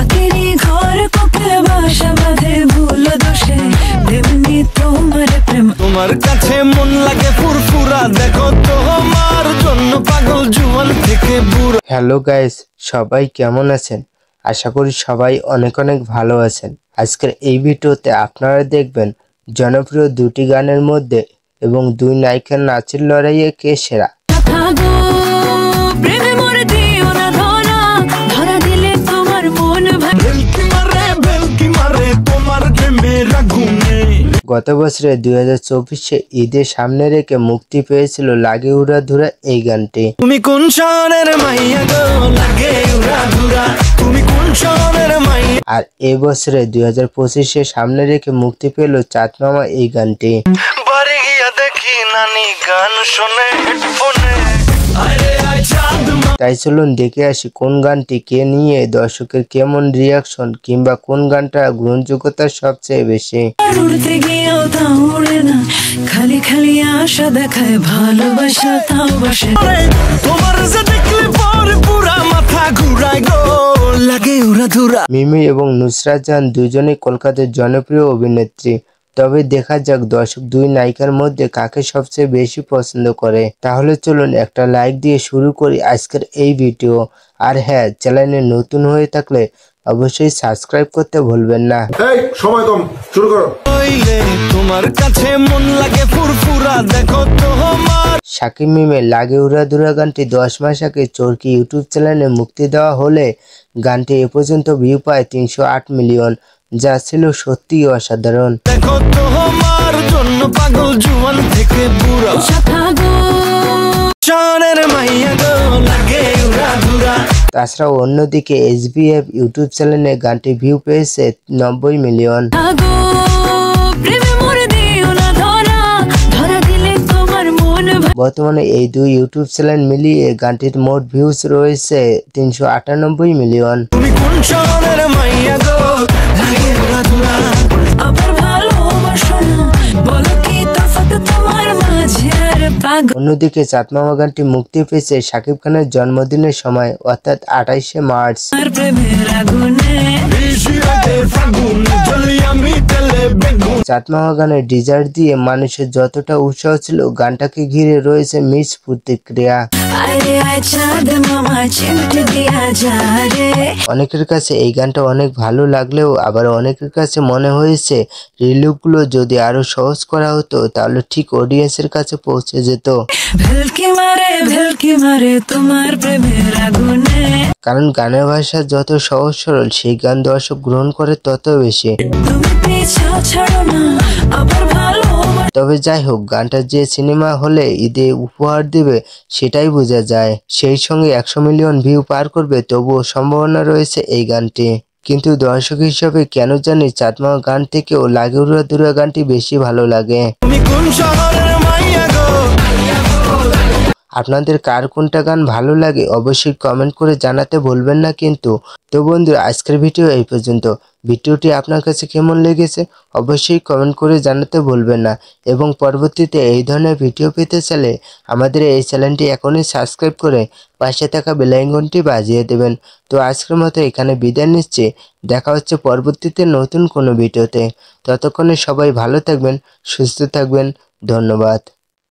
কাকেরই ঘর কোকিল বাসা বাঁধে ভুল দোষে তেমনি তোমার প্রেম তোমার কাছে মন লাগে ফুরফুরা দেখো তোমার জন্য পাগল জুয়ান থেকে বুড়া। হ্যালো গাইস, সবাই কেমন আছেন? আশা করি সবাই অনেক অনেক ভালো আছেন। আজকের এই ভিডিওতে আপনারা দেখবেন জনপ্রিয় দুটি গানের মধ্যে এবং দুই নায়িকার নাচের লড়াইয়ে কে সেরা। গত বছরে 2024-এ ঈদের সামনে রেখে মুক্তি পেয়েছিল লাগে উড়া ধুরা এই গানটি। তুমি কোন শহরের মাইয়া গো লাগে উড়া ধুরা, তুমি কোন শহরের মাইয়া। আর এই বছরে 2025-এ সামনে রেখে মুক্তি পেল চাঁদ মামা এই গানটি। বাড়ি গিয়া দেখি নানি গান শুনে হেডফোনে। তাই চলুন দেখে আসি কোন গানটি কে নিয়ে দর্শকের কেমন রিয়াকশন কিংবা কোন গানটা গ্রহণযোগ্যতা সবচেয়ে বেশি। উড়তে গিয়েও তা উড়ে না, খালি খালি আশা দেখায় ভালোবাসা তাও বাসে। তোমার যে দেখলে পরে পুরা মাথা ঘুরায় গো লাগে উড়া ধুরা। মিমি এবং নুসরাত জাহান দুজনেই কলকাতার জনপ্রিয় অভিনেত্রী। তবে দেখা যাক দর্শক দুই নায়িকার মধ্যে কাকে সবচেয়ে বেশি পছন্দ করে। তাহলে চলুন একটা লাইক দিয়ে শুরু করি আজকের এই ভিডিও। আর হ্যাঁ, চ্যানেলে নতুন হয়ে থাকলে অবশ্যই সাবস্ক্রাইব করতে ভুলবেন না। এই সময় কম, শুরু করো। তোমার কাছে মন লাগে ফুরফুরা দেখো তোমার। সাকিব মিমের লাগে উড়া ধুরা গানটি 10 মাস আগে চরকি ইউটিউব চ্যানেলে মুক্তি দেওয়া হলে গানটি এ পর্যন্ত ভিউ পায় 308 মিলিয়ন, যা ছিল সত্যিই অসাধারণ। দেখো তোমার জন্য পাগল জুয়ান থেকে বুড়া। শহরের মাইয়া গো লাগে উড়া ধুরা। তাছাড়াও অন্যদিকে SBF ইউটিউব চ্যানেলে গানটি ভিউ পেয়েছে 90 মিলিয়ন। বর্তমানে এই দুই ইউটিউব চ্যানেল মিলিয়ে গানটির মোট ভিউজ রয়েছে 398 মিলিয়ন। তুমি কোন শহরের মাইয়া গো লাগে উড়া ধুরা। আবার ভালোবাসো না, বলো কি তফাৎ তোমার মাঝে আর পাগল। অন্যদিকে চাঁদ মামা গানটি মুক্তি পেয়েছে শাকিব খানের জন্মদিনের সময় অর্থাৎ 28শে মার্চ। প্রেমের আগুনে চাঁদ মামা গানের ডিজার দিয়ে মানুষের যতটা উৎসাহ ছিল গানটাকে ঘিরে রয়েছে মিক্স প্রতিক্রিয়া। অনেকের কাছে এই গানটা অনেক ভালো লাগলেও আবার অনেকের কাছে মনে হয়েছে রিলিফগুলো যদি আরো সহজ করা হতো তাহলে ঠিক অডিয়েন্সের কাছে পৌঁছে যেত। তোমার প্রেমের আগুনে। কারণ গানের ভাষা যত সহজ সরল সেই গান দর্শক গ্রহণ করে তত বেশি। তবে যাই হোক, গানটা যে সিনেমা হলে ঈদে উপহার দিবে সেটাই বোঝা যায়। সেই সঙ্গে 100 মিলিয়ন ভিউ পার করবে তবুও সম্ভাবনা রয়েছে এই গানটি। কিন্তু দর্শক হিসেবে কেন জানি চাঁদ মামা গান থেকেও লাগে উড়া ধুরা গানটি বেশি ভালো লাগে। তুমি কোন শহরের মাইয়া গো। আপনাদের কার কোনটা গান ভালো লাগে অবশ্যই কমেন্ট করে জানাতে ভুলবেন না কিন্তু। তো বন্ধুরা, আজকের ভিডিও এই পর্যন্ত। ভিডিওটি আপনার কাছে কেমন লেগেছে অবশ্যই কমেন্ট করে জানাতে ভুলবেন না এবং পরবর্তীতে এই ধরনের ভিডিও পেতে চাইলে আমাদের এই চ্যানেলটি এখনই সাবস্ক্রাইব করে পাশে থাকা বেল আইকনটি বাজিয়ে দেবেন। তো আজকের মতো এখানে বিদায় নিচ্ছি। দেখা হচ্ছে পরবর্তীতে নতুন কোনো ভিডিওতে। ততক্ষণে সবাই ভালো থাকবেন, সুস্থ থাকবেন। ধন্যবাদ।